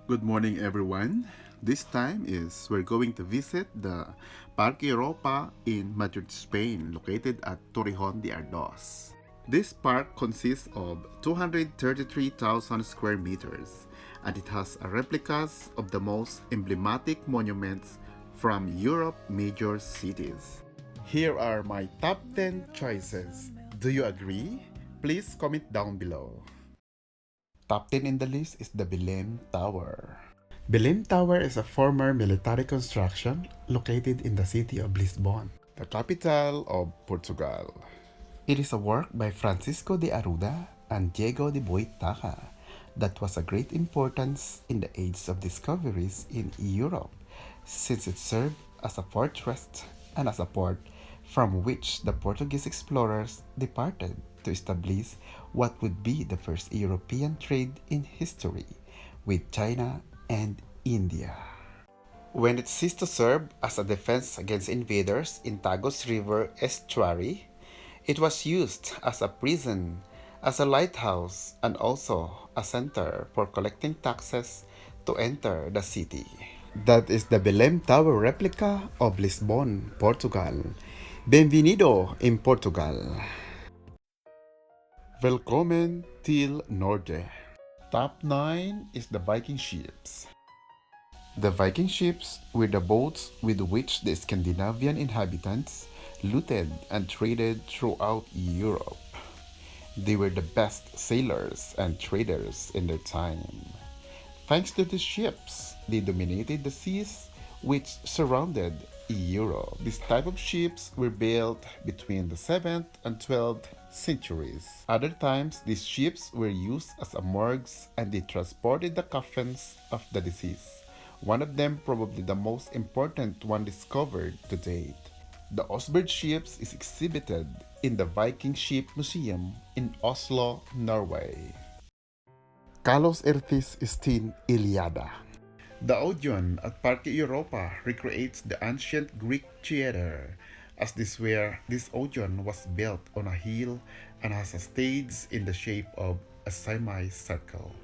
Good morning, everyone. This time is we're going to visit the Parque Europa in Madrid, Spain, located at Torrejon de Ardoz. This park consists of 233,000 square meters, and it has replicas of the most emblematic monuments from Europe's major cities. Here are my top 10 choices. Do you agree? Please comment down below. Top 10 in the list is the Belém Tower. Belém Tower is a former military construction located in the city of Lisbon, the capital of Portugal. It is a work by Francisco de Arruda and Diego de Boitaca that was of great importance in the age of discoveries in Europe, since it served as a fortress and as a port from which the Portuguese explorers departed to establish what would be the first European trade in history with China and India. When it ceased to serve as a defense against invaders in Tagus River estuary, it was used as a prison, as a lighthouse, and also a center for collecting taxes to enter the city. That is the Belém Tower replica of Lisbon, Portugal. Bienvenido in Portugal. Welcome till Norte. Top 9 is the Viking Ships. The Viking ships were the boats with which the Scandinavian inhabitants looted and traded throughout Europe. They were the best sailors and traders in their time. Thanks to these ships, they dominated the seas which surrounded Europe. This type of ships were built between the 7th and 12th centuries. Other times, these ships were used as morgues and they transported the coffins of the deceased. One of them, probably the most important one discovered to date. The Osberg ships is exhibited in the Viking Ship Museum in Oslo, Norway. Kalos Erthis Stin Iliada. The Audion at Parque Europa recreates the ancient Greek theater, as this Audion was built on a hill and has a stage in the shape of a semicircle.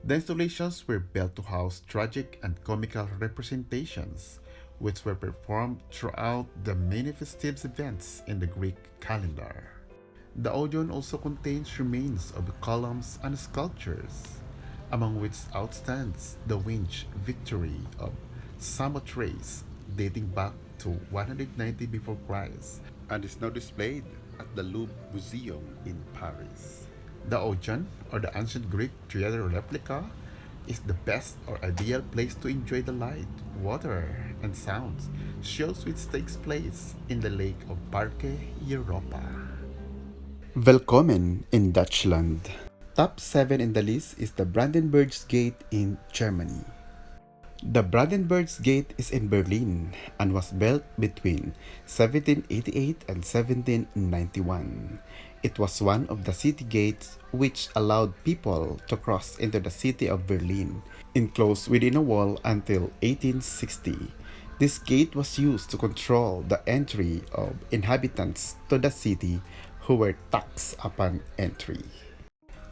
The installations were built to house tragic and comical representations, which were performed throughout the many festive events in the Greek calendar. The Audion also contains remains of columns and sculptures, among which outstands the winged victory of Samothrace dating back to 190 before Christ and is now displayed at the Louvre Museum in Paris. The Audion, or the ancient Greek theater replica, is the best or ideal place to enjoy the light, water, and sounds shows which takes place in the lake of Parque Europa. Willkommen in Dutchland. Top 7 in the list is the Brandenburgs Gate in Germany. The Brandenburgs Gate is in Berlin and was built between 1788 and 1791. It was one of the city gates which allowed people to cross into the city of Berlin, enclosed within a wall until 1860. This gate was used to control the entry of inhabitants to the city who were taxed upon entry.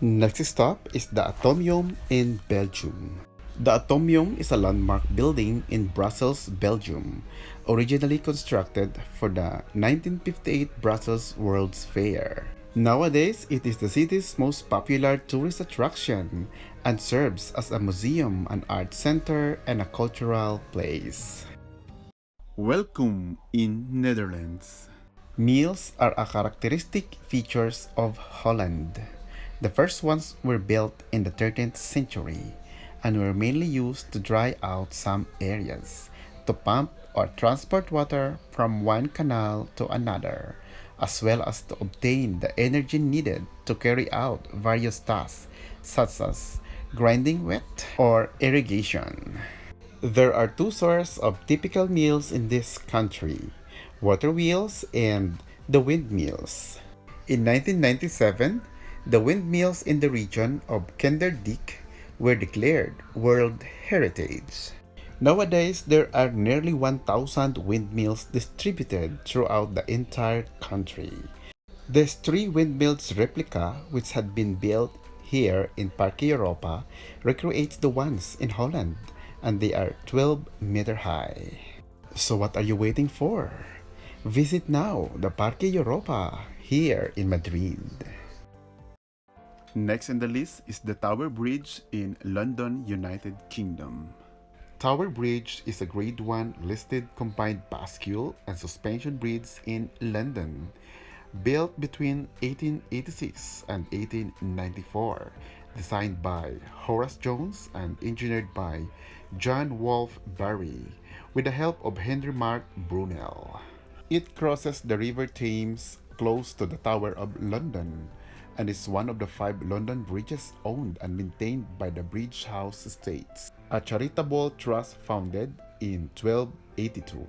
Next stop is the Atomium in Belgium. The Atomium is a landmark building in Brussels, Belgium, originally constructed for the 1958 Brussels World's Fair. Nowadays, it is the city's most popular tourist attraction and serves as a museum, an art center, and a cultural place. Welcome in Netherlands. Mills are a characteristic features of Holland. The first ones were built in the 13th century and were mainly used to dry out some areas, to pump or transport water from one canal to another, as well as to obtain the energy needed to carry out various tasks such as grinding wheat or irrigation. There are two sorts of typical mills in this country: water wheels and the windmills. In 1997, the windmills in the region of Kenderdijk were declared World Heritage. Nowadays, there are nearly 1,000 windmills distributed throughout the entire country. These three windmills replica, which had been built here in Parque Europa recreates the ones in Holland, and they are 12-meter high. So what are you waiting for? Visit now the Parque Europa here in Madrid. Next in the list is the Tower Bridge in London, United Kingdom. Tower Bridge is a Grade 1 listed combined bascule and suspension bridge in London, built between 1886 and 1894, designed by Horace Jones and engineered by John Wolfe Barry, with the help of Henry Mark Brunel. It crosses the River Thames close to the Tower of London and is one of the 5 London bridges owned and maintained by the Bridge House Estates, a charitable trust founded in 1282.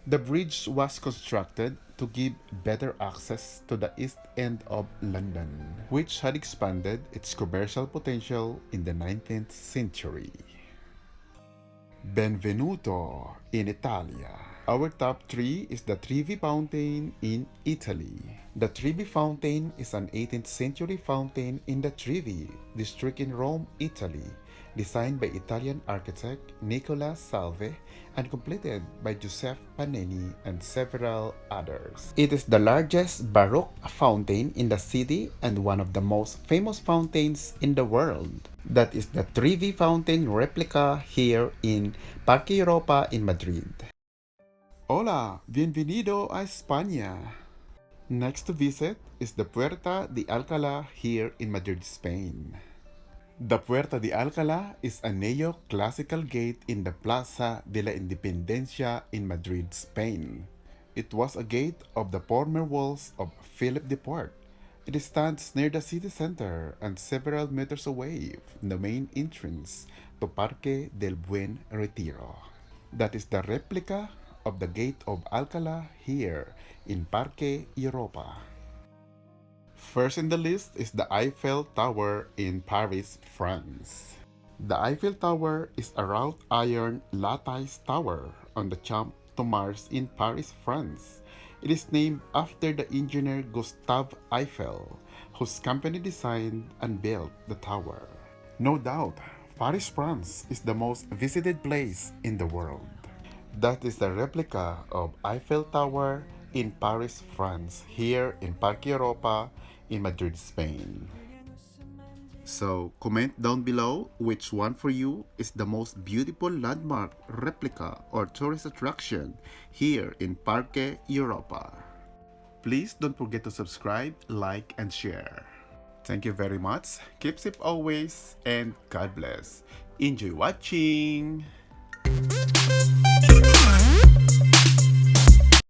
The bridge was constructed to give better access to the East End of London, which had expanded its commercial potential in the 19th century. Benvenuto in Italia. Our top 3 is the Trevi Fountain in Italy. The Trevi Fountain is an 18th century fountain in the Trevi district in Rome, Italy, designed by Italian architect Nicola Salve and completed by Giuseppe Panini and several others. It is the largest Baroque fountain in the city and one of the most famous fountains in the world. That is the Trevi Fountain replica here in Parque Europa in Madrid. Hola, bienvenido a España. Next to visit is the Puerta de Alcala here in Madrid, Spain. The Puerta de Alcala is a neo-classical gate in the Plaza de la Independencia in Madrid, Spain. It was a gate of the former walls of Philip the Fourth. It stands near the city center and several meters away from the main entrance to Parque del Buen Retiro. That is the replica of the Gate of Alcala here in Parque Europa. First in the list is the Eiffel Tower in Paris, France. The Eiffel Tower is a wrought iron lattice tower on the Champ de Mars in Paris, France. It is named after the engineer Gustave Eiffel, whose company designed and built the tower. No doubt, Paris, France is the most visited place in the world. That is the replica of Eiffel Tower in Paris, France, here in Parque Europa in Madrid, Spain. So, comment down below which one for you is the most beautiful landmark, replica, or tourist attraction here in Parque Europa. Please don't forget to subscribe, like, and share. Thank you very much. Keep safe always, and God bless. Enjoy watching!